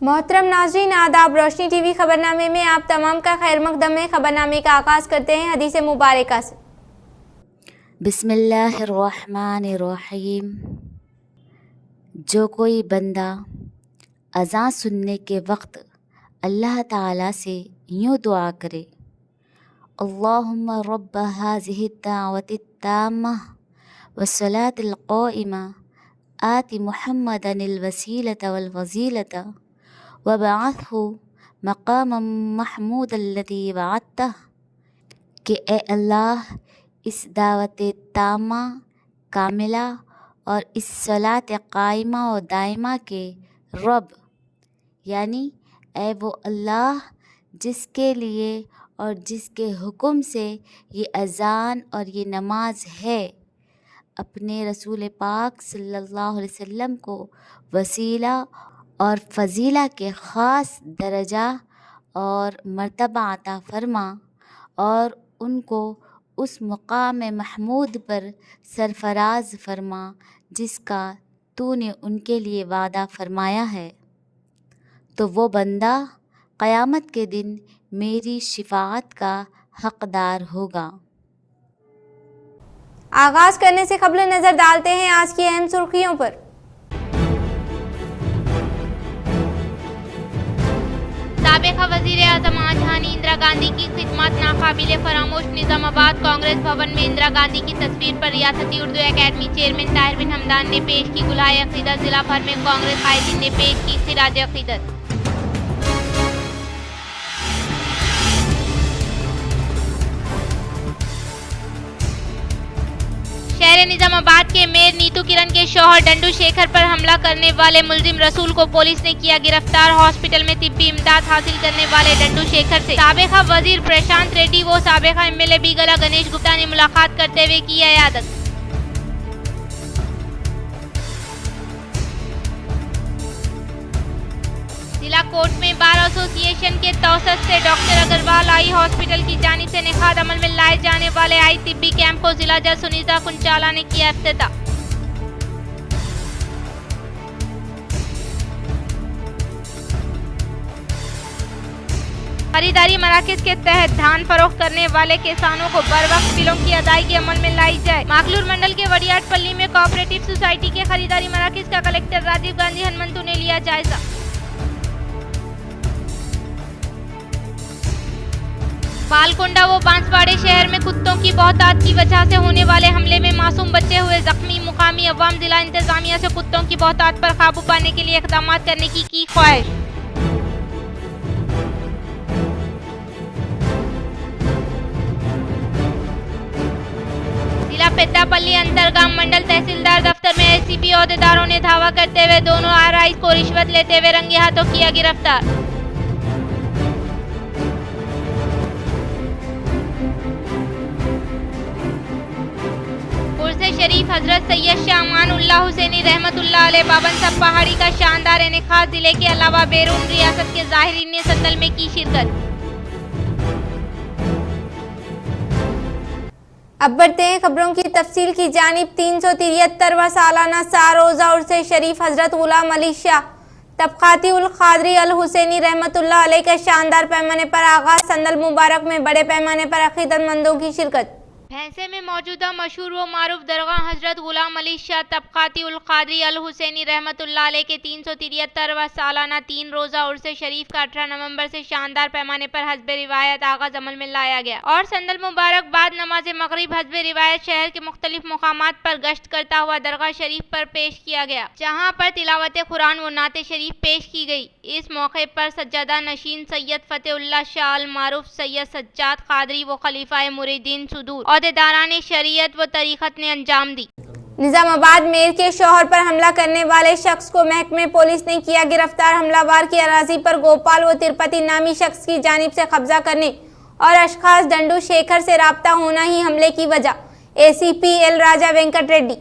मोहतरम नाज़रीन, आदाब। रोशनी टीवी खबरनामे में आप तमाम का खैर मकदम है। खबरनामे का आगाज़ करते हैं हदीस मुबारका से। बिस्मिल्लाहिर्रहमानिर्रहीम। जो कोई बंदा अज़ान सुनने के वक्त अल्लाह ताला से यूँ दुआ करे, अल्लाहुम्मा रब्ब हाज़िहि दावति ताम्मा वस्सलातिल क़ाइमा आति मुहम्मदनिल वसीलता वल फज़ीलता वबअथहु मक़ामम महमूदल्लज़ी वअदतह, कि ए अल्लाह, इस दावत तामा कामिला और इस सलात कायमा और दायमा के रब, यानी ए वो अल्लाह जिसके लिए और जिसके हुक्म से ये अज़ान और ये नमाज है, अपने रसूल पाक सल्लल्लाहु अलैहि वसल्लम को वसीला और फ़जीला के ख़ास दर्जा और मर्तबा अता फ़रमा और उनको उस मुक़ाम महमूद पर सरफराज फ़रमा जिसका तूने उनके लिए वादा फ़रमाया है। तो वो बंदा क़यामत के दिन मेरी शिफ़ाअत का हक़दार होगा। आगाज़ करने से कबल नज़र डालते हैं आज की अहम सुर्खियों पर। साबिक़ा वज़ीर-ए-आज़म आज़ानी इंदिरा गांधी की खिदमत नाकाबिले फरामोश। निज़ामाबाद कांग्रेस भवन में इंदिरा गांधी की तस्वीर पर रियासती उर्दू अकेडमी चेयरमैन ताहिर बिन हमदान ने पेश की गुलाए अक़ीदत। जिला भर में कांग्रेस कायदीन ने पेश की खिराज अक़ीदत। शहर निज़ामाबाद के मेयर नीतू किरण के शौहर डंडू शेखर पर हमला करने वाले मुलजिम रसूल को पुलिस ने किया गिरफ्तार। हॉस्पिटल में तिब्बी इमदाद हासिल करने वाले डंडू शेखर से साबिक़ा वजीर प्रशांत रेड्डी व साबिक़ा एमएलए बीगला गणेश गुप्ता ने मुलाकात करते हुए की इयादत। जिला कोर्ट में बार एसोसिएशन के तौसत से डॉक्टर अग्रवाल आई हॉस्पिटल की जानिब से निखात अमल में लाए जाने वाले आई तिब्बी कैंप को जिला जज सुनीता कुंचाला ने किया इफ्तिताह। खरीदारी मराकज के तहत धान फरोख्त करने वाले किसानों को बर वक्त बिलों की अदायगी अमल में लाई जाए। माकलूर मंडल के वड़ियाट पल्ली में कोऑपरेटिव सोसाइटी के खरीदारी मराकज का कलेक्टर राजीव गांधी हनुमंतु ने लिया जायजा। बालकोंडा व बांसवाड़े शहर में कुत्तों की बहुतायत की वजह से होने वाले हमले में मासूम बच्चे हुए जख्मी। मुकामी अवाम जिला इंतजामिया से कुत्तों की बहुतायत पर काबू पाने के लिए इक़दाम करने की ख्वाहिश। जिला पेद्दापल्ली अंतरगाम मंडल तहसीलदार दफ्तर में एसीपी अहदेदारों ने धावा करते हुए दोनों आरआई को रिश्वत लेते हुए रंगे हाथों किया गिरफ्तार। शरीफ हजरत सैयद शाह अमानुल्लाह हुसैनी रहमतुल्लाह अलैह बाबनसब पहाड़ी का शानदार इनेकाद। जिले के अलावा बैरून रियासत के ज़ाहिरीन ने संदल में की शिरकत। अब बढ़ते हैं खबरों की तफसील की जानिब। 373वां सालाना सार रोज़ा उर्स शरीफ हजरत गुलाम अली शाह तबक़ाती उल क़ादरी अल हुसैनी रहमतुल्लाह अलैह का शानदार पैमाने पर आगाज़। संदल मुबारक में बड़े पैमाने पर अक़ीदतमंदों की शिरकत। भैंसे में मौजूदा मशहूर व मारूफ दरगाह हजरत गुलाम अली शाह तबक़ाती उल क़ादरी अल हुसैनी रहमतुल्लाह अलैह के 373वां सालाना 3 रोज़ा उर्स शरीफ का 18 नवंबर से शानदार पैमाने पर हस्बे रिवायत आगाज़ अमल में लाया गया और संदल मुबारक बाद नमाज मगरिब हस्बे रिवायत शहर के मुख्तलिफ मुकामात पर गश्त करता हुआ दरगाह शरीफ पर पेश किया गया, जहाँ पर तिलावत कुरान व नात शरीफ पेश की गई। इस मौके पर सज्जादा नशीन सैयद फ़तेहुल्लाह शाह अल मारूफ सैयद सज्जाद क़ादरी व खलीफा मुरीदीन सुदूर अहदेदारान शरीयत व तरीक़त ने अंजाम दी। निज़ामाबाद मेयर के शौहर पर हमला करने वाले शख्स को महकमे पुलिस ने किया गिरफ्तार। हमलावर की अराजी पर गोपाल व तिरुपति नामी शख्स की जानिब से कब्जा करने और अशखास डंडू शेखर से राब्ता होना ही हमले की वजह। ACP L Raja Venkat Reddy.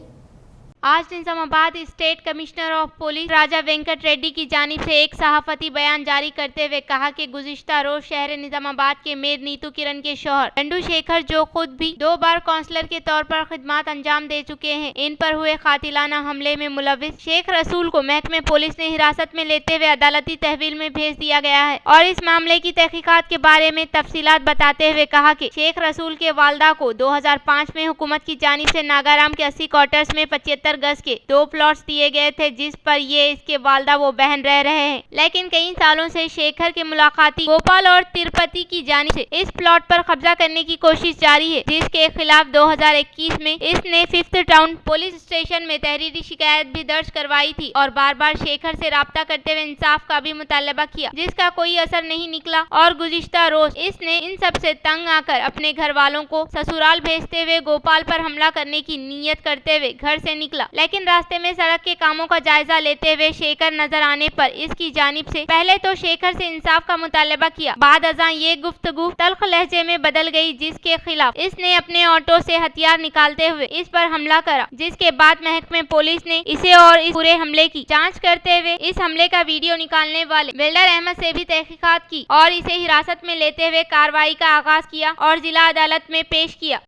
आज Nizamabad state commissioner of police Raja Venkat Reddy की जानिब से एक सहाफती बयान जारी करते हुए कहा कि गुज़िश्ता रोज शहर निजामाबाद के मेयर नीतू किरण के शौहर चंदू शेखर, जो खुद भी 2 बार काउंसलर के तौर पर खिदमत अंजाम दे चुके हैं, इन पर हुए कातिलाना हमले में मुलविस शेख रसूल को महकमे पुलिस ने हिरासत में लेते हुए अदालती तहवील में भेज दिया गया है और इस मामले की तहकीकात के बारे में तफसीलात बताते हुए कहा कि शेख रसूल के वालदा को 2005 में हुकूमत की जानिब से नागाराम के 80 क्वार्टर्स में 75 गज के 2 प्लॉट्स दिए गए थे, जिस पर ये इसके वालदा वो बहन रह रहे हैं। लेकिन कई सालों से शेखर के मुलाकाती गोपाल और तिरुपति की जानिब से इस प्लॉट पर कब्जा करने की कोशिश जारी है, जिसके खिलाफ 2021 में इसने 5th टाउन पुलिस स्टेशन में तहरीरी शिकायत भी दर्ज करवाई थी और बार बार शेखर से राब्ता करते हुए इंसाफ का भी मुतालबा किया, जिसका कोई असर नहीं निकला और गुज़िश्ता रोज इसने इन सब से तंग आकर अपने घर वालों को ससुराल भेजते हुए गोपाल पर हमला करने की नीयत करते हुए घर से निकला। लेकिन रास्ते में सड़क के कामों का जायजा लेते हुए शेखर नजर आने पर इसकी जानिब से पहले तो शेखर से इंसाफ का मुतालबा किया, बाद अज़ां ये गुफ्तगू तल्ख लहजे में बदल गई, जिसके खिलाफ इसने अपने ऑटो से हथियार निकालते हुए इस पर हमला करा, जिसके बाद महकमे पुलिस ने इसे और इस पूरे हमले की जांच करते हुए इस हमले का वीडियो निकालने वाले बिल्डर अहमद से भी तहकीकात की और इसे हिरासत में लेते हुए कार्रवाई का आगाज किया और जिला अदालत में पेश किया।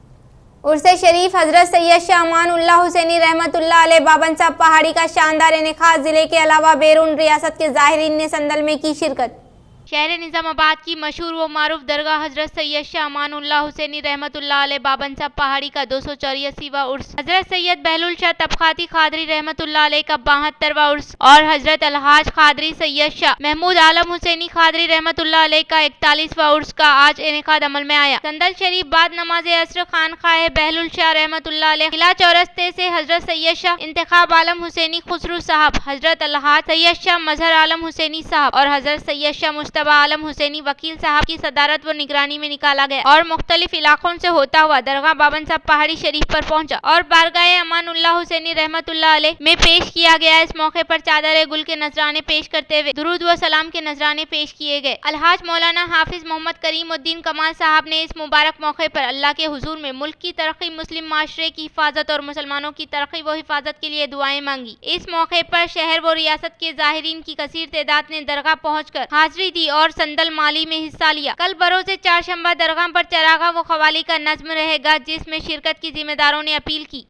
उर्से शरीफ हजरत सैयद शाह अमानुल्लाह हुसैनी रहमतुल्लाह अलैह बाबन साहब पहाड़ी का शानदार इनेकाद जिले के अलावा बैरून रियासत के ज़ाहिरीन ने संदल में की शिरकत। शहर निजामाबाद की मशहूर व मारूफ दरगाह हजरत सैयद शाह अमानुल्लाह हुसैनी रहमतुल्लाह अलैह बाबन साहब पहाड़ी का 284वां उर्स, हजरत सैयद बहलुल शाह तबखाती खादरी रहमतुल्लाह अलैह का 72वां उर्स और हजरत अलहाज खादरी सैयद शाह महमूद आलम हुसैनी खादरी रहमतुल्लाह अलैह का 41वां उर्स का आज इनेकाद अमल में आया। संदल शरीफ बाद नमाज असर खानकाह बहलुल शाह रहमतुल्लाह अलैह किला चौरस्ते से हजरत सैयद शाह इंतखाब आलम हुसैनी खुसरू साहब, हजरत अलहाज सैयद शाह मजहर आलम हुसैनी साहब और हजरत सैयद शाह मुस्तफा आलम हुसैनी वकील साहब की सदारत व निगरानी में निकाला गया और मुख्तलिफ इलाकों से होता हुआ दरगाह बाबन साहब पहाड़ी शरीफ पर पहुंचा और बारगाह अमानुल्लाह हुसैनी रहमतुल्लाह अलैह में पेश किया गया। इस मौके पर चादर गुल के नजराने पेश करते हुए दुरूद व सलाम के नजराने पेश किए गए। अलहाज मौलाना हाफिज मोहम्मद करीमुद्दीन कमाल साहब ने इस मुबारक मौके पर अल्लाह के हुजूर में मुल्क की तरक्की, मुस्लिम माशरे की हिफाजत और मुसलमानों की तरक्की व हिफाजत के लिए दुआएं मांगी। इस मौके पर शहर व रियासत के ज़ाहिरीन की कसीर तादाद ने दरगाह पहुंचकर हाजिरी दी और संदल माली में हिस्सा लिया। कल बरोज़े चारशंबा दरगाह पर चरागा व खवाली का नज्म रहेगा, जिसमें शिरकत की जिम्मेदारों ने अपील की।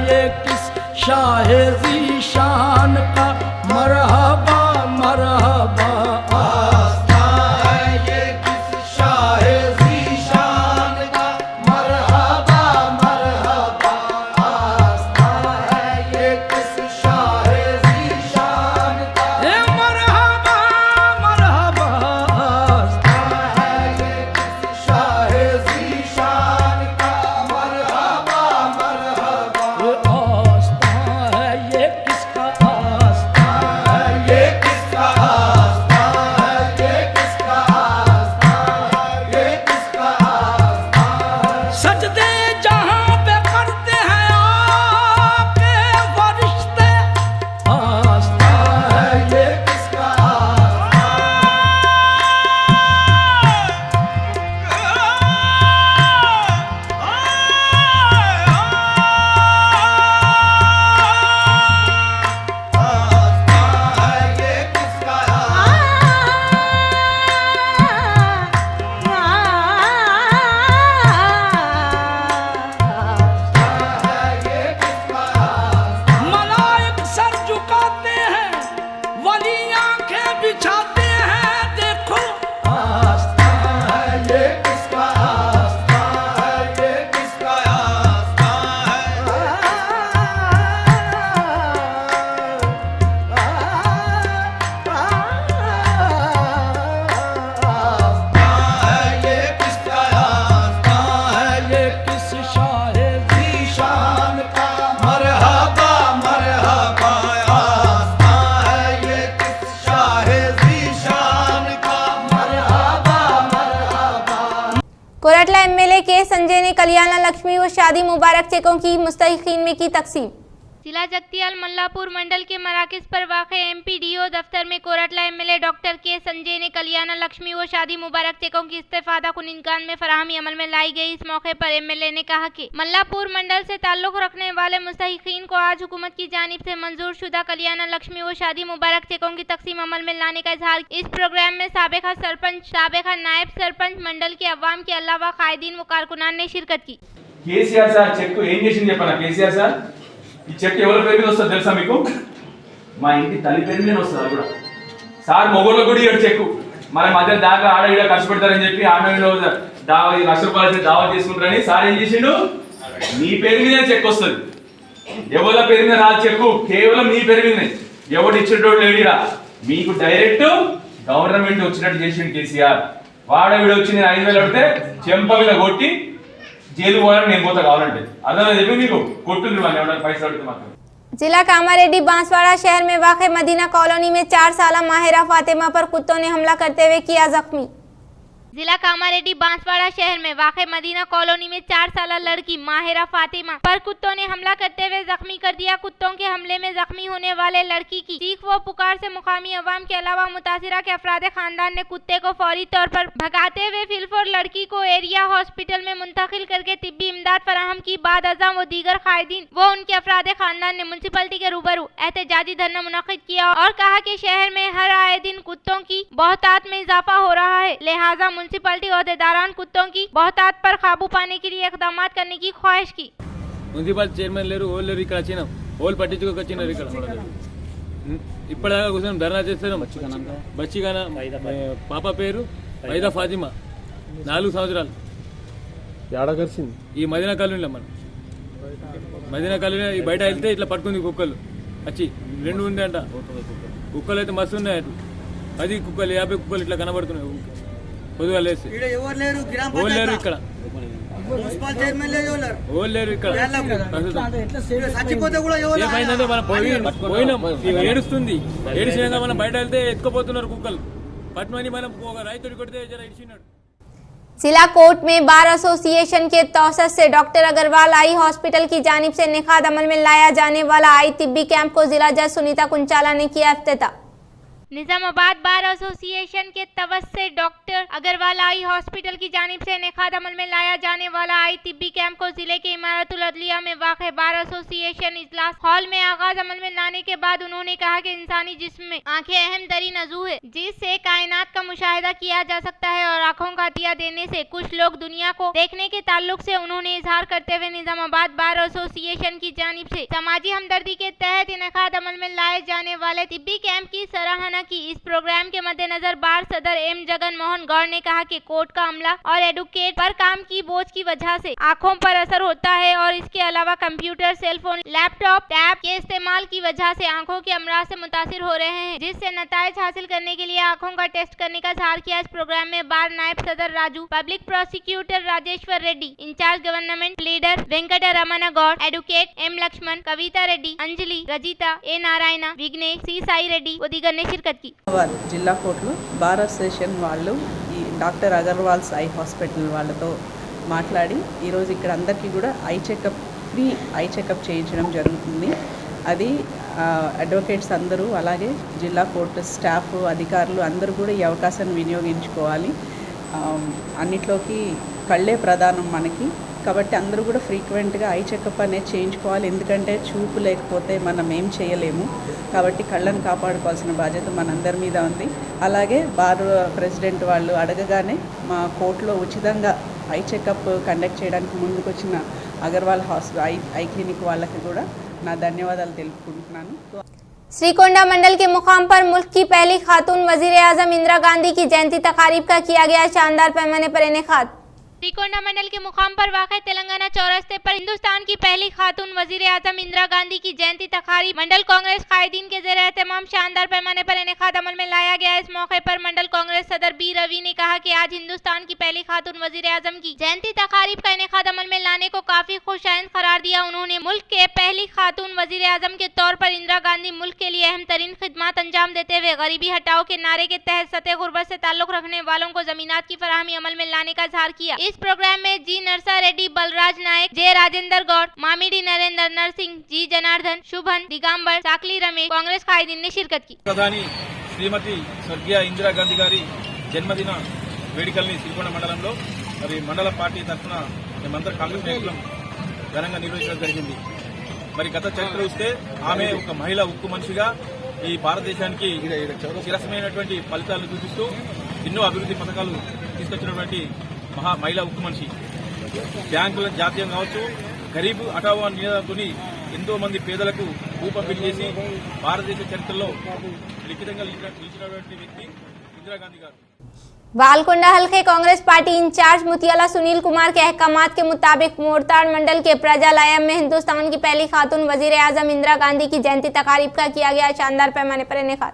ये किस शाहे ज़ीशान का मरहबा मरहबा, आस्था है ये किस शाहे ज़ीशान का मरहबा मरहबा, आस्था है ये किस शाहे ज़ीशान का मरहबा मरहबा, आस्था है ये किस शाहे ज़ीशान का मरहबा मरहबा, आस्था है ये किसका, आस्था है ये किसका, आस्था है ये किसका, आस्था है ये किसका, आस्था सजदे जहां पे करते हैं आपके फरिश्ते, आस्था है ये किसका, मलाइक सर झुकाते हैं, वली आंखें बिछाते हैं, देखो आस्था है ये किसका, आस्था है ये किसका, आस्था है ये किसका, आस्था है ये किस शाहे ज़ीशान का मरहबा मरहबा, आस्था है ये किस शाहे ज़ीशान का मरहबा मरहबा। कोरटला एमएलए के संजय ने कल्याणा लक्ष्मी व शादी मुबारक चेकों की मुस्तहिकीन में की तकसीम। जिला जगतियाल मल्लापुर मंडल के मराकज पर वाक़ MPDO दफ्तर में कोरटला MLA डॉक्टर के संजय ने कल्याण लक्ष्मी व शादी मुबारक चेकों की इस्तेफादा कुनिनकान में फराहमी अमल में लाई गई। इस मौके पर MLA ने कहा कि मल्लापुर मंडल से ताल्लुक रखने वाले मुस्तहिकीन को आज हुकूमत की जानिब से मंजूर शुदा कल्याण लक्ष्मी व शादी मुबारक चेकों की तकसीम अमल में लाने का इजहार। इस प्रोग्राम में साबिका सरपंच, साबिका नायब सरपंच, मंडल के अवाम के अलावा कायदीन व कारकुनान ने शिरकत की। కేసీఆర్ సార్ చెక్ ఏం చేసింది చెప్పనా? కేసీఆర్ సార్ ఈ చెక్ ఎవరి పేరు మీద వస్తుంది తెలుసా మీకు? మా ఇంటి తల్లి పేరు మీద వస్తుంది. అది కూడా సార్ మొగోళ్ళకు కూడా ఇవ్వడు చెక్. మన మధ్య దాకా ఆడ ఈడ ఖర్చు పెడతారని చెప్పి ఆమెలో ₹1,00,000 దావా చేసుకుంటారని సార్ ఏం చేసిండు? నీ పేరు మీద చెక్ వస్తుంది. ఎవరి పేరు మీద రాదు చెక్, కేవలం నీ పేరు మీదనే. ఎవడు ఇచ్చేటోడు లేడిరా, మీకు డైరెక్ట్ గవర్నమెంట్ వచ్చినట్టు చేసిండు కేసీఆర్. వాడ వీడు వచ్చి నేను 5,000 అడితే చెంప మీద కొట్టి జైలు పోవాలని నేను పోతా కావాలంటే అర్థం చెప్పి మీకు కొట్టుంది వాళ్ళు ఎవరైనా పైసలు అడిగితే మాత్రం। जिला कामारेड्डी बांसवाड़ा शहर में वाक़ मदीना कॉलोनी में 4 साला माहिरा फातिमा पर कुत्तों ने हमला करते हुए किया जख्मी। जिला कामारेड्डी बांसवाड़ा शहर में वाक़ मदीना कॉलोनी में 4 साला लड़की माहिरा फातिमा पर कुत्तों ने हमला करते हुए जख्मी कर दिया। कुत्तों के हमले में जख्मी होने वाले लड़की की चीख व पुकार से मुकामी अवाम के अलावा मुतासिरा के अफराद खानदान ने कुत्ते को फौरी तौर पर भगाते हुए फिलफोर लड़की को एरिया हॉस्पिटल में मुंतकिल करके तिब्बी इमदाद फराहम की। बाद अज़ां व दीगर कायदीन व उनके अफराद खानदान ने म्यूनसिपलिटी के रूबरू एहतजाजी धरना मुनक्किद किया और कहा कि शहर में हर आए दिन कुत्तों की बहुतात में इजाफा हो रहा है, लिहाजा म्यूनसिपलिटी अहदेदारान कुत्तों की बहुतात पर काबू पाने के लिए इक़दाम करने की ख्वाहिश की। మున్సిపల్ చైర్మన్ లేరు, ఓళ్ళు లేరు, ఇక్కడ వచ్చినాం, ఓళ్ళు పట్టించుకోక వచ్చినారు. ఇక్కడ ఇప్పటిదాకా కూర్చొని ధర్నా చేస్తున్నాం. బచ్చిగాన పాప పేరు వైదా ఫాతిమా, 4 సంవత్సరాలు. ఈ మదీనా కాలనీలో మనం మదీనా కాలనీ బయట వెళ్తే ఇట్లా పట్టుకుంది కుక్కలు వచ్చి 2 ఉంది అంట. కుక్కలు అయితే మస్తు ఉన్నాయి, 10 కుక్కలు 50 కుక్కలు ఇట్లా కనబడుతున్నాయి. పొద్దుగా లేసి ఓళ్ళు లేరు ఇక్కడ, ఓళ్ళు లేరు ఇక్కడ. ఏమైందంటే మనం పోయినాం, ఏడుస్తుంది. ఏడిసినాక మనం బయట వెళ్తే ఎత్తుకుపోతున్నారు కుక్కలు. పట్టుమని మనం ఒక రైతుడి కొడితే జర ఇడిచినాడు. जिला कोर्ट में बार एसोसिएशन के तौसत से डॉक्टर अग्रवाल आई हॉस्पिटल की जानिब से निखात अमल में लाया जाने वाला आई तिब्बी कैंप को जिला जज सुनीता कुंचाला ने किया इफ्तिताह। निजामाबाद बार एसोसिएशन के तवस से डॉक्टर अग्रवाल आई हॉस्पिटल की जानिब से इनेकाद अमल में लाया जाने वाला आई तिब्बी कैंप को जिले के इमारतुल अदलिया में वाक़ बार एसोसिएशन इजलास हॉल में आगाज अमल में लाने के बाद उन्होंने कहा कि इंसानी जिस्म में आंखें अहम तरीन अज़ू है जिससे कायनात का मुशाहिदा किया जा सकता है और आंखों का दिया देने से कुछ लोग दुनिया को देखने के ताल्लुक से उन्होंने इजहार करते हुए निजामाबाद बार एसोसिएशन की जानिब से समाजी हमदर्दी के तहत इनेकाद अमल में लाए जाने वाले तिब्बी कैंप की सराहना की। इस प्रोग्राम के मद्देनजर बार सदर एम जगन मोहन गौड़ ने कहा कि कोर्ट का अमला और एडवोकेट पर काम की बोझ की वजह से आंखों पर असर होता है और इसके अलावा कंप्यूटर, सेलफोन, लैपटॉप, टैब के इस्तेमाल की वजह से आंखों के अमराज से मुतासिर हो रहे हैं, जिससे नताइज हासिल करने के लिए आंखों का टेस्ट करने का इजहार किया। इस प्रोग्राम में बार नायब सदर Raju, public prosecutor Rajeshwar Reddy, in charge government leader Venkat Ramana Goud, advocate M Lakshman, Kavitha Reddy, Anjali, Rajitha, A Narayana, Vignesh, C Sai Reddy व दीगर ने शिरकत की। జిల్లా కోర్టులో బార్ అసోసియేషన్ వాళ్ళు ఈ డాక్టర్ అగర్వాల్స్ ఐ హాస్పిటల్ వాళ్ళతో మాట్లాడి ఈరోజు ఇక్కడ అందరికీ కూడా ఫ్రీ ఐ చెకప్ చేయించడం జరుగుతుంది. అది అడ్వకేట్స్ అందరూ అలాగే జిల్లా కోర్టు స్టాఫ్, అధికారులు అందరూ కూడా ఈ అవకాశాన్ని వినియోగించుకోవాలి. అన్నిట్లోకి కళ్ళే ప్రధానం మనకి, కాబట్టి అందరూ కూడా ఫ్రీక్వెంట్గా ఐ చెకప్ అనేది చేయించుకోవాలి. ఎందుకంటే చూపు లేకపోతే మనం ఏం చేయలేము, కాబట్టి కళ్ళను కాపాడుకోవాల్సిన బాధ్యత మనందరి మీద ఉంది. అలాగే బార్ ప్రెసిడెంట్ వాళ్ళు అడగగానే మా కోర్టులో ఉచితంగా ఐ చెకప్ కండక్ట్ చేయడానికి ముందుకొచ్చిన అగర్వాల్ ఐ క్లినిక్ వాళ్ళకి కూడా నా ధన్యవాదాలు తెలుపుకుంటున్నాను. श्रीकोंडा मंडल के मुकाम पर मुल्क की पहली खातून वजीर आजम इंदिरा गांधी की जयंती तकारीब का किया गया शानदार पैमाने पर इनेकाद। श्रीकोंडा मंडल के मुकाम पर वाक़ तेलंगाना चौरस्ते पर हिंदुस्तान की पहली खातून वजीर आजम इंदिरा गांधी की जयंती तकारीब मंडल कांग्रेस कायदीन के ज़ेर एहतमाम शानदार पैमाने पर इनेकाद अमल में लाया गया। इस मौके पर मंडल कांग्रेस सदर बी रवि ने कहा कि आज हिंदुस्तान की पहली खातून वजीर आजम की जयंती तकारीब का इनेकाद अमल में लाने को काफी खुशाइंद करार दिया। उन्होंने मुल्क के पहली खातून वजीर आजम के तौर पर इंदिरा गांधी मुल्क के लिए अहम तरीन खिदमत अंजाम देते हुए गरीबी हटाओ के नारे के तहत सतह गुर्बत से ताल्लुक रखने वालों को जमीनात की फराहमी अमल में लाने का इजहार किया। इस इस प्रोग्राम में जी नरसा रेड्डी, बलराज नायक, जे राजेंद्र गौड़, मामिडी नरेंद्र, नरसिंह, जी जनार्दन, शुभन, दिगंबर, साकली रमेश, कांग्रेस कायदीन ने शिरकत की। ప్రధాని శ్రీమతి స్వర్గీయ ఇందిరాగాంధీ గారి జన్మదిన వేడుకల్ని సిరికొండ మండలంలో మరి మండల పార్టీ తరఫున మేమందరం కాంగ్రెస్ నాయకులం ఘనంగా నిర్వహించడం జరిగింది. మరి గత చరిత్ర చూస్తే ఆమె ఒక మహిళా ఉక్కు మనిషిగా ఈ భారతదేశానికి చిరసమైనటువంటి ఫలితాలను చూపిస్తూ ఎన్నో అభివృద్ధి పథకాలు తీసుకొచ్చినటువంటి మహిళా ఉక్కు మనిషి. బ్యాంకుల జాతీయం కావచ్చు, గరీబ్ హఠావో నినాదంతోని ఎంతో మంది పేదలకు భూ పంపిణీ చేసి భారతదేశ చరిత్రలో లిఖితంగా నిలిచినటువంటి వ్యక్తి ఇందిరాగాంధీ గారు. बालकोंडा हल्के कांग्रेस पार्टी इंचार्ज मुतियाला सुनील कुमार के अहकामात के मुताबिक मोरताड़ मंडल के प्रजालयम में हिंदुस्तान की पहली खातून वजीर आजम इंदिरा गांधी की जयंती तकारीब का किया गया शानदार पैमाने पर इनेकाद।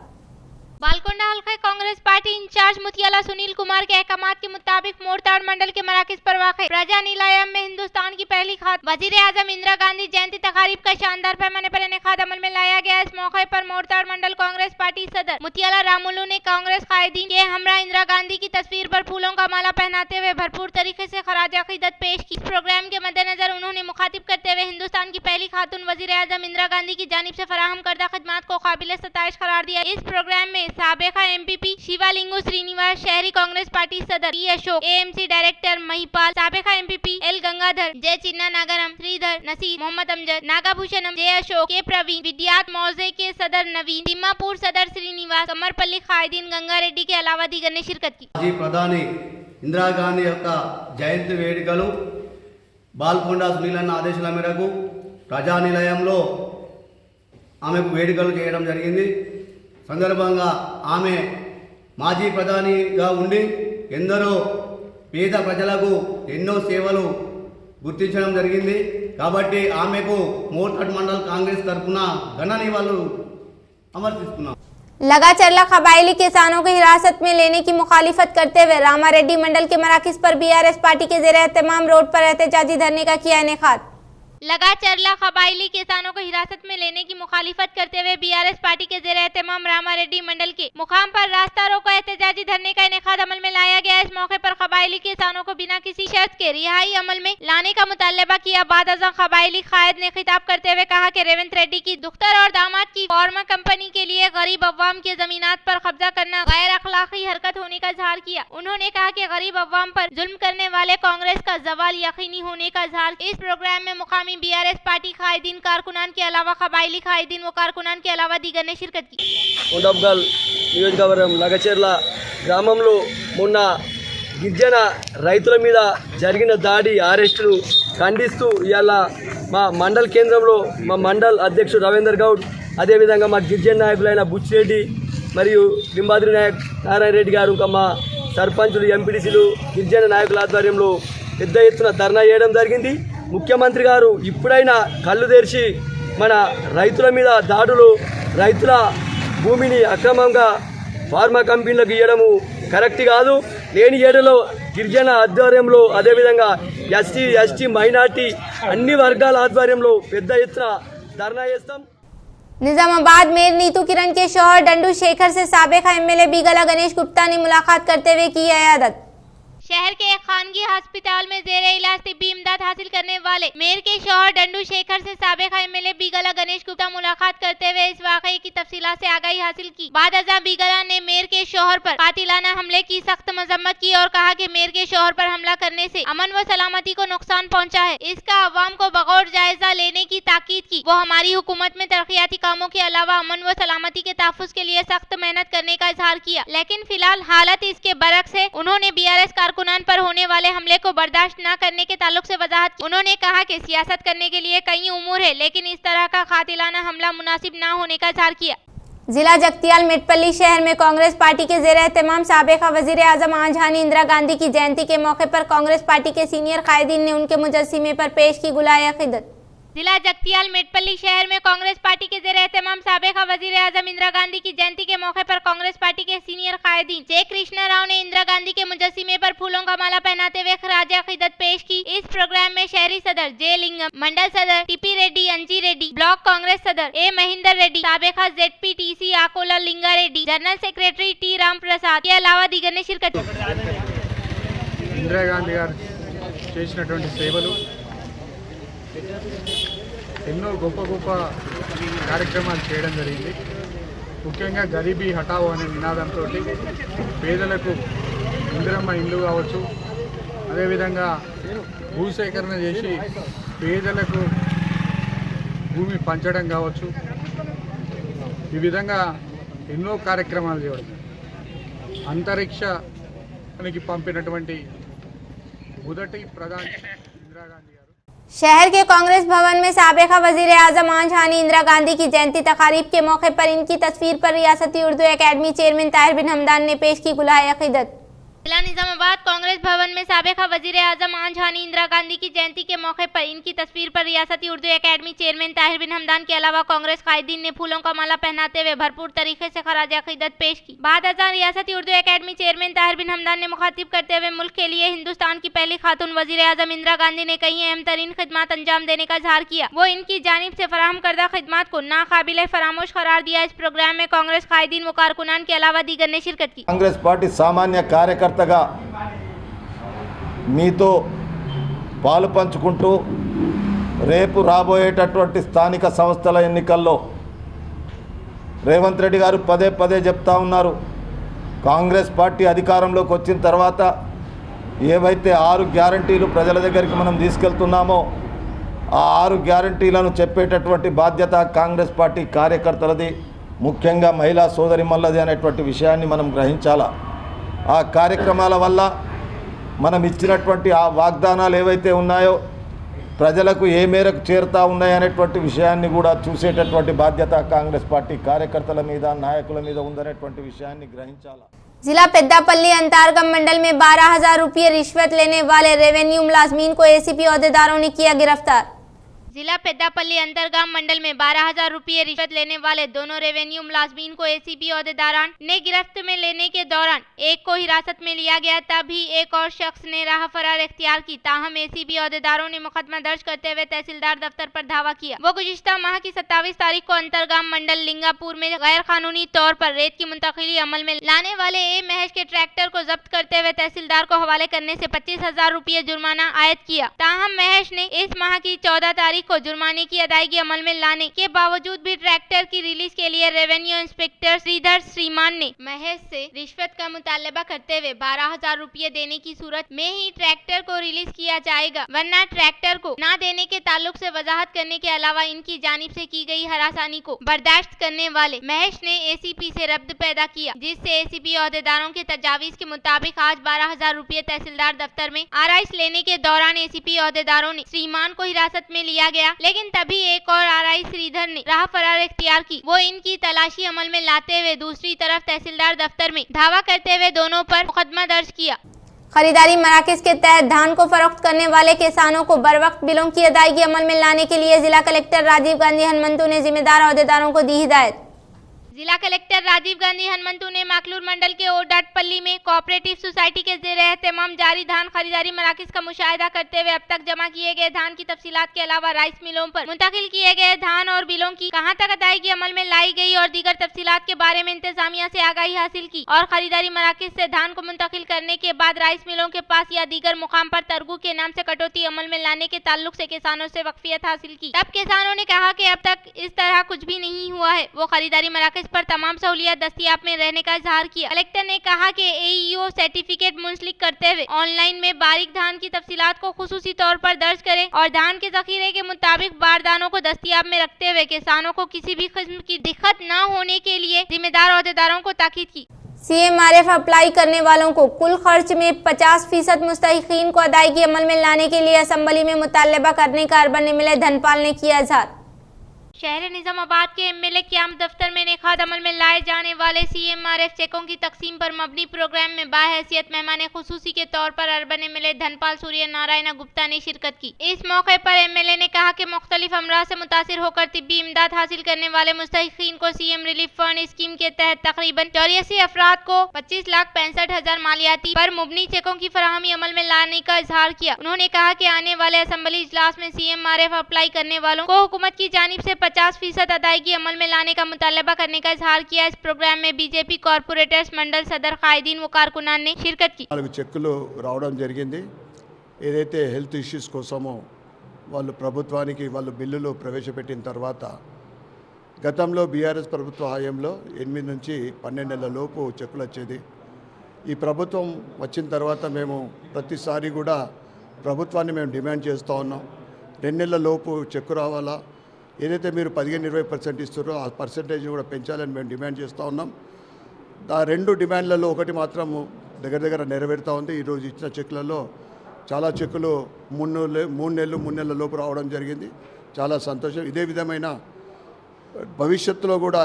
बालकोंडा हल्का कांग्रेस पार्टी इंचार्ज मुतियाला सुनील कुमार के अहकामात के मुताबिक मोरताड़ मंडल के मराकज पर वाक़ प्रजा नीलायम में हिंदुस्तान की पहली खात वजीर आजम इंदिरा गांधी जयंती तकारीब का शानदार पैमाने पर इनेकाद अमल में लाया गया। इस मौके पर मोरताड़ मंडल कांग्रेस पार्टी सदर मुतियाला रामुलू ने कांग्रेस कायदीन के हमरा इंदिरा गांधी की तस्वीर पर फूलों का माला पहनाते हुए भरपूर तरीके से खराज अकीदत पेश की। इस प्रोग्राम के मद्देनजर उन्होंने मुखातिब करते हुए हिंदुस्तान की पहली खातून वजीर आजम इंदिरा गांधी की जानिब से फराहम करदा खिदमात को काबिल सताइश करार दिया। इस प्रोग्राम में साबेका एमपीपी शिवालिंगू श्रीनिवास, शहरी कांग्रेस पार्टी सदर E Ashok, AMC director Mahipal, साबेका एमपीपी एल गंगाधर, जय चिन्ना नागरम, श्रीधर, नसीर, मोहम्मद अमजद, नागाभूषणम, जय अशोक, के प्रवीण, विद्यात मौजे के सदर नवीन, तिम्मापुर सदर श्रीनिवास, कमरपल्ली कायदीन गंगा रेड्डी के अलावा दीगर ने शिरकत की। माजी प्रधानी ఇందిరాగాంధీ యొక్క జయంతి వేడుకలు బాల్కొండ సునీలన్న ఆదేశాల మేరకు ప్రజానిలయంలో ఆమెకు వేడుకలు చేయడం జరిగింది. సందర్భంగా ఆమె మాజీ ప్రధానిగా ఉండి ఎందరో పేద ప్రజలకు ఎన్నో సేవలు గుర్తించడం జరిగింది. కాబట్టి ఆమెకు మోర్తాడ్ మండల్ కాంగ్రెస్ తరఫున ఘన నివాళులు సమర్పిస్తున్నాం. लगाचरला कबायली किसानों को हिरासत में लेने की मुखालिफत करते हुए रामारेड्डी मंडल के मराकज पर बीआरएस पार्टी के जेर एहतमाम रोड पर एहतजाजी धरने का किया इनेकाद। लगाचरला कबायली किसानों को हिरासत में लेने की मुखालिफत करते हुए बीआरएस पार्टी के जेर एहतमाम रामारेड्डी मंडल के मुकाम पर रास्ता रोको एहतजाजी धरने का इनेकाद अमल में लाया गया। इस मौके पर कबायली किसानों को बिना किसी शर्त के रिहाई अमल में लाने का मुतालबा किया। बाद अज़ां कबायली कायद ने खिताब करते हुए कहा कि रेवंत रेड्डी की दुख्तर और दामाद की फार्मा कंपनी के लिए गरीब अवाम के जमीनात पर कब्जा करना गैर अखलाकी हरकत होने का इजहार किया। उन्होंने कहा कि गरीब अवाम पर जुल्म करने वाले कांग्रेस का जवाल यकीनी होने का इजहार। इस प्रोग्राम में मुकामी बीआरएस पार्टी कायदीन कारकुनान के अलावा कबायली कायदीन व कारकुनान के अलावा दीगर ने शिरकत की। కొండబ్గల్ నియోజకవర్గం లగచెర్ల గ్రామంలో మొన్న గిరిజన రైతుల మీద జరిగిన దాడి అరెస్టును ఖండిస్తూ ఇవాళ మా మండల్ కేంద్రంలో మా మండల్ అధ్యక్షుడు రవీందర్ గౌడ్, అదేవిధంగా మా గిరిజన నాయకులైన బుచ్చిరెడ్డి మరియు లింబాద్రి నాయక్ నారాయణ రెడ్డి గారు, ఇంకా మా సర్పంచులు, ఎంపీటీసీలు, గిరిజన నాయకుల ఆధ్వర్యంలో పెద్ద ఎత్తున ధర్నా చేయడం జరిగింది. ముఖ్యమంత్రి గారు ఇప్పుడైనా కళ్ళు తెరిచి మన రైతుల మీద దాడులు, రైతుల భూమిని అక్రమంగా ఫార్మా కంపెనీలకు ఇవ్వడము కరెక్ట్ కాదు. లేని ఏడులో గిరిజన ఆధ్వర్యంలో, అదేవిధంగా ఎస్టీ మైనార్టీ అన్ని వర్గాల ఆధ్వర్యంలో పెద్ద ఎత్తున ధర్నా చేస్తాం. निजामाबाद में नीतू किरण के शौहर डंडू शेखर से साबेका एमएलए बीगला गणेश गुप्ता ने मुलाकात करते हुए की इयादत। शहर के एक खानगी अस्पताल में जेरे इलाज तिब्बी इमदाद हासिल करने वाले मेयर के शौहर डंडू शेखर से साबेका एमएलए बीगला गणेश गुप्ता मुलाकात करते हुए इस वाकये की तफसीलात से आगाही हासिल की। बाद अज़ां बीगला ने मेयर के शौहर पर कातिलाना हमले की सख्त मजम्मत की और कहा कि मेयर के शौहर पर हमला करने से अमन व सलामती को नुकसान पहुंचा है, इसका अवाम को बगौर जायजा लेने की ताकीद की। वो हमारी हुकूमत में तरक्याती कामों के अलावा अमन व सलामती के तहफ़्फ़ुज़ के लिए सख्त मेहनत करने का इजहार किया, लेकिन फिलहाल हालत इसके बरक्स है। उन्होंने बीआरएस कारकुनान पर होने वाले हमले को बर्दाश्त न करने के ताल्लुक से वजाहत की। उन्होंने कहा कि सियासत करने के लिए कई उमूर है, लेकिन इस तरह का कातिलाना हमला मुनासिब न होने का इजहार किया। जिला जगतियाल मेटपल्ली शहर में कांग्रेस पार्टी के जेर एहतमाम साबेका वजीर आजम आजहानी इंदिरा गांधी की जयंती के मौके पर कांग्रेस पार्टी के सीनियर कायदीन ने उनके मुजस्सिमे पर पेश की गुलाए अकीदत। जिला जगतियाल मेटपल्ली शहर में कांग्रेस पार्टी के जेर एहतमाम साबेका वजीर आजम इंदिरा गांधी की जयंती के मौके पर कांग्रेस पार्टी के सीनियर कायदीन जय कृष्णा राव ने इंदिरा गांधी के मुजस्सिमे पर फूलों का माला पहनाते हुए खराज अकीदत पेश की। इस प्रोग्राम में शहरी सदर जे लिंगम, मंडल सदर टीपी रेड्डी, अंजी रेड्डी, ब्लॉक कांग्रेस सदर ए महेंदर रेड्डी, साबेका ZPTC Akola Linga Reddy, general secretary T Ram Prasad के अलावा दीगर ने शिरकत की। इंदिरा गांधी गाరు చేసినటువంటి సేవలు, ఎన్నో గొప్ప గొప్ప కార్యక్రమాలు చేయడం జరిగింది. ముఖ్యంగా గరీబీ హటావో అనే నినాదంతో పేదలకు ఇందిరమ్మ ఇల్లు కావచ్చు, అదేవిధంగా భూసేకరణ చేసి పేదలకు భూమి పంచడం కావచ్చు, ఈ విధంగా ఎన్నో కార్యక్రమాలు చేయడం. అంతరిక్షానికి పంపినటువంటి మొదటి ప్రధాని ఇందిరాగాంధీ గారు. शहर के कांग्रेस भवन में साबिका वजीर आजम आंजहानी इंदिरा गांधी की जयंती तकारीब के मौके पर इनकी तस्वीर पर रियासती उर्दू एकेडमी चेयरमैन ताहिर बिन हमदान ने पेश की गुलाए अकीदत। जिला निजामाबाद कांग्रेस भवन में साबिका वजीर आजम आंजहानी इंदिरा गांधी की जयंती के मौके पर इनकी तस्वीर पर रियासती उर्दू एकेडमी चेयरमैन ताहिर बिन हमदान के अलावा कांग्रेस कायदीन ने फूलों का माला पहनाते हुए भरपूर तरीके से खराज अकीदत पेश की। बाद अज़ान रियासती उर्दू एकेडमी चेयरमैन ताहिर बिन हमदान ने मुखातिब करते हुए मुल्क के लिए हिंदुस्तान की पहली खातून वजीर आजम इंदिरा गांधी ने कई अहम तरीन खिदमात अंजाम देने का इजहार किया। वो इनकी जानिब से फराहम करदा खिदमात को नाकाबिले फरामोश करार दिया। इस प्रोग्राम में कांग्रेस कायदीन व कारकुनान के अलावा दीगर ने शिरकत की। कांग्रेस पार्टी सामान्य कार्यकर्तगा మీతో పాలు పంచుకుంటూ రేపు రాబోయేటటువంటి స్థానిక సంస్థల ఎన్నికల్లో రేవంత్ రెడ్డి గారు పదే పదే చెప్తా ఉన్నారు, కాంగ్రెస్ పార్టీ అధికారంలోకి వచ్చిన తర్వాత ఏవైతే 6 గ్యారంటీలు ప్రజల దగ్గరికి మనం తీసుకెళ్తున్నామో ఆ 6 గ్యారంటీలను చెప్పేటటువంటి బాధ్యత కాంగ్రెస్ పార్టీ కార్యకర్తలది, ముఖ్యంగా మహిళా సోదరిమణులది అనేటువంటి విషయాన్ని మనం గ్రహించాలా. ఆ కార్యక్రమాల వల్ల మనం ఇచ్చినటువంటి ఆ వాగ్దానాలు ఏవైతే ఉన్నాయో ప్రజలకు ఏ మేరకు చేరుతా ఉన్నాయనేటువంటి విషయాన్ని కూడా చూసేటటువంటి బాధ్యత కాంగ్రెస్ పార్టీ కార్యకర్తల మీద, నాయకుల మీద ఉందనేటువంటి విషయాన్ని గ్రహించాలి. जिला पेद्दापल्ली अंतरगम मंडल में 12,000 रुपये रिश्वत लेने वाले रेवेन्यू मुलाजमीन को एसीपी अहदेदारों ने किया गिरफ्तार। जिला पेद्दापल्ली अंतरगाम मंडल में 12,000 रुपये रिश्वत लेने वाले दोनों रेवेन्यू मुलाजमीन को एसीपी अहदेदारान ने गिरफ्त में लेने के दौरान एक को हिरासत में लिया गया, तभी एक और शख्स ने राह फरार इख्तियार की। ताहम एसीपी अहदेदारों ने मुकदमा दर्ज करते हुए तहसीलदार दफ्तर पर धावा किया। वो गुज़िश्ता माह की 27 तारीख को अंतरगाम मंडल लिंगापुर में गैर कानूनी तौर पर रेत की मुंतकिली अमल में लाने वाले ए महज के ट्रैक्टर को जब्त करते हुए तहसीलदार को हवाले करने से 25,000 रुपये जुर्माना आयद किया। ताहम महज ने इस माह की 14 तारीख को जुर्माने की अदायगी अमल में लाने के बावजूद भी ट्रैक्टर की रिलीज के लिए रेवेन्यू इंस्पेक्टर श्रीधर श्रीमान ने महज से रिश्वत का मुतालबा करते हुए 12,000 रुपये देने की सूरत में ही ट्रैक्टर को रिलीज किया जाएगा, वरना ट्रैक्टर को न देने के ताल्लुक से वजाहत करने के अलावा इनकी जानिब से की गई हरासानी को बर्दाश्त करने वाले महज ने एसीपी से रब्त पैदा किया, जिससे एसीपी अहदेदारों के तजावीज के मुताबिक आज 12,000 रुपये तहसीलदार दफ्तर में आरआईस लेने के दौरान एसीपी अहदेदारों ने श्रीमान को हिरासत में लिया गया, लेकिन तभी एक और आरआई श्रीधर ने राह फरार इख्तियार की। वो इनकी तलाशी अमल में लाते हुए दूसरी तरफ तहसीलदार दफ्तर में धावा करते हुए दोनों पर मुकदमा दर्ज किया। खरीदारी मराकज के तहत धान को फरोख्त करने वाले किसानों को बरवक्त बिलों की अदायगी अमल में लाने के लिए जिला कलेक्टर राजीव गांधी हनुमंतु ने जिम्मेदार अहदेदारों को दी हिदायत। जिला कलेक्टर राजीव गांधी हनुमंतु ने माकलूर मंडल के ओडाटपल्ली में कोऑपरेटिव सोसाइटी के ज़ेरे एहतमाम जारी धान खरीदारी मराकज का मुशाहिदा करते हुए अब तक जमा किए गए धान की तफसीलात के अलावा राइस मिलों पर मुंतकिल किए गए धान और बिलों की कहां तक अदायगी अमल में लाई गई और दीगर तफसीलात के बारे में इंतजामिया से आगाही हासिल की और खरीदारी मराकज से धान को मुंतकिल करने के बाद राइस मिलों के पास या दीगर मुकाम पर तरगू के नाम से कटौती अमल में लाने के ताल्लुक से किसानों से वक्फियत हासिल की। तब किसानों ने कहा कि अब तक इस तरह कुछ भी नहीं हुआ है। वो खरीदारी मराकज पर तमाम सहूलियत दस्तियाब में रहने का इजहार किया। कलेक्टर ने कहा कि एईओ सर्टिफिकेट मुंसलिक करते हुए ऑनलाइन में बारीक धान की तफसीलात को खुसूसी तौर पर दर्ज करें और धान के जखीरे के मुताबिक बारदानों को दस्तियाब में रखते हुए किसानों को किसी भी किस्म की दिक्कत न होने के लिए जिम्मेदार अहदेदारों को ताकीद की। सीएमआरएफ अप्लाई करने वालों को कुल खर्च में 50% मुस्तहिकीन को अदायगी अमल में लाने के लिए असम्बली में मुतालबा करने का अर्बन एमएलए धनपाल ने किया इजहार। शहर निजामाबाद के एमएलए क्याम दफ्तर में नेखाद अमल में लाए जाने वाले सीएमआरएफ चेकों की तकसीम पर मबनी प्रोग्राम में बाहैसियत मेहमान खुसूसी के तौर पर अर्बन एमएलए धनपाल सूर्य नारायण गुप्ता ने शिरकत की। इस मौके पर एमएलए ने कहा कि मुख्तलिफ अमराज से मुतासिर होकर तिब्बी इमदाद हासिल करने वाले मुस्तहिकीन को सीएम रिलीफ फंड स्कीम के तहत तकरीबन 84 अफराद को 25,65,000 मालियाती पर मुबनी चेकों की फराहमी अमल में लाने का इजहार किया। उन्होंने कहा कि आने वाले असम्बली इजलास में सीएमआरएफ अप्लाई करने वालों को हुकूमत की जानिब से 50% अदायगी अमल में लाने का मुतालबा करने का इजहार किया। इस प्रोग्राम में बीजेपी कॉर्पोरेटर्स मंडल सदर कायदीन व कारकुनान ने शिरकत की। 4 చెక్కులు రావడం జరిగింది। ఏదైతే హెల్త్ ఇష్యూస్ కోసమో వాళ్ళు ప్రభుత్వానికి వాళ్ళు బిల్లులు ప్రవేశపెట్టిన తర్వాత గతంలో బీఆర్ఎస్ ప్రభుత్వ హయాంలో 8 నుంచి 12 నెలల లోపు చెక్కులు వచ్చేది. ఈ ప్రభుత్వం వచ్చిన తర్వాత మేము ప్రతిసారి కూడా ప్రభుత్వాన్ని మేము డిమాండ్ చేస్తూ ఉన్నాం. 2 నెలల లోపు చెక్కు రావాలా, ఏదైతే మీరు 15-20% ఇస్తారో ఆ పర్సంటేజ్ కూడా పెంచాలని మేము డిమాండ్ చేస్తూ ఉన్నాం. ఆ 2 డిమాండ్లలో ఒకటి మాత్రం దగ్గర నెరవేరుతూ ఉంది. ఈరోజు ఇచ్చిన చెక్కులలో చాలా చెక్కులు 3 నెలల లోపు రావడం జరిగింది. చాలా సంతోషం. ఇదే విధమైన భవిష్యత్తులో కూడా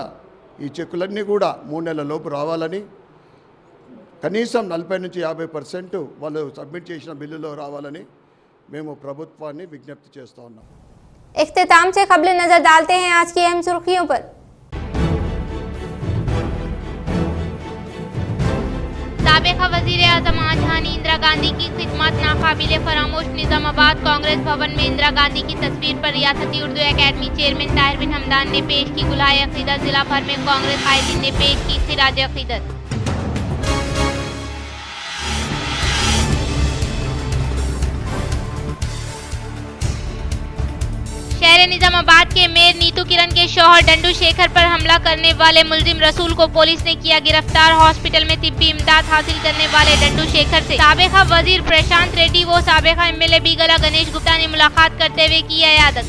ఈ చెక్కులన్నీ కూడా 3 నెలల లోపు రావాలని, కనీసం 40 నుంచి 50% వాళ్ళు సబ్మిట్ చేసిన బిల్లులో రావాలని మేము ప్రభుత్వాన్ని విజ్ఞప్తి చేస్తూ ఉన్నాం. इख्तिताम से खबरें नजर डालते हैं आज की अहम सुर्खियों पर। साबिका वज़ीर-ए-आज़म आजहानी इंदिरा गांधी की खिदमत नाकाबिले फरामोश। निजामाबाद कांग्रेस भवन में इंदिरा गांधी की तस्वीर पर रियासती उर्दू एकेडमी चेयरमैन ताहिर बिन हमदान ने पेश की गुलाए अकीदत। जिला भर में कांग्रेस कायदीन ने पेश की खिराज अकीदत। शहर निजामाबाद के मेयर नीतू किरण के शौहर डंडू शेखर पर हमला करने वाले मुलजिम रसूल को पुलिस ने किया गिरफ्तार। हॉस्पिटल में तिब्बी इमदाद हासिल करने वाले डंडू शेखर से साबिका वजीर प्रशांत रेड्डी व साबिका एमएलए बीगला गणेश गुप्ता ने मुलाकात करते हुए की इयादत।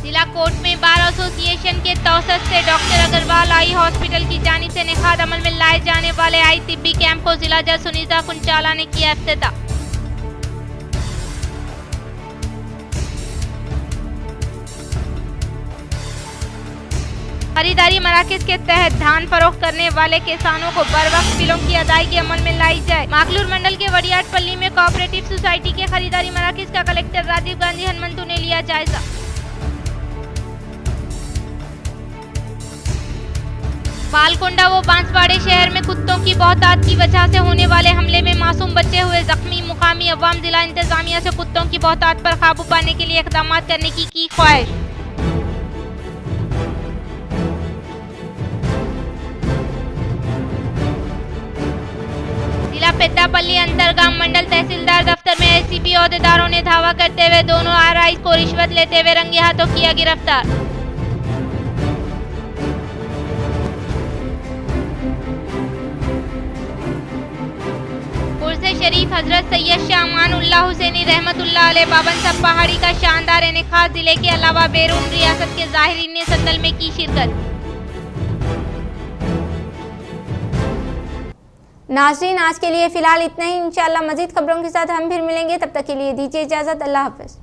जिला कोर्ट में बार एसोसिएशन के तौसत से डॉक्टर अग्रवाल आई हॉस्पिटल की जानिब से निखात अमल में लाए जाने वाले आई तिब्बी कैंप को जिला जज सुनीता कुंचाला ने किया इफ्तिताह। खरीदारी मराकज के तहत धान फरोख्त करने वाले किसानों को बर वक्त बिलों की अदायगी अमल में लाई जाए। माकलूर मंडल के वड़ियाट पल्ली में कोऑपरेटिव सोसाइटी के खरीदारी मराकज का कलेक्टर राजीव गांधी हनुमंतु ने लिया जायजा। बालकोंडा व बांसवाड़े शहर में कुत्तों की बहुतायत की वजह से होने वाले हमले में मासूम बच्चे हुए जख्मी। मुकामी अवाम जिला इंतजामिया से कुत्तों की बहुतायत पर काबू पाने के लिए इक़दाम करने की ख्वाहिश। जिला पेद्दापल्ली अंतरगाम मंडल तहसीलदार दफ्तर में एसीपी ओहदेदारों ने धावा करते हुए दोनों आरआई को रिश्वत लेते हुए रंगे हाथों किया गिरफ्तार। शरीफ हजरत सैयद शाह अमानुल्लाह हुसैनी रहमतुल्लाह अलैह बाबन सब पहाड़ी का शानदार इनेकाद। जिले के अलावा बैरून रियासत के ज़ाहिरीन ने संदल में की शिरकत। नाज़रीन, आज के लिए फिलहाल इतना ही। इंशाअल्लाह मजीद खबरों के साथ हम फिर मिलेंगे। तब तक के लिए दीजिए इजाज़त। अल्लाह हाफ़िज़।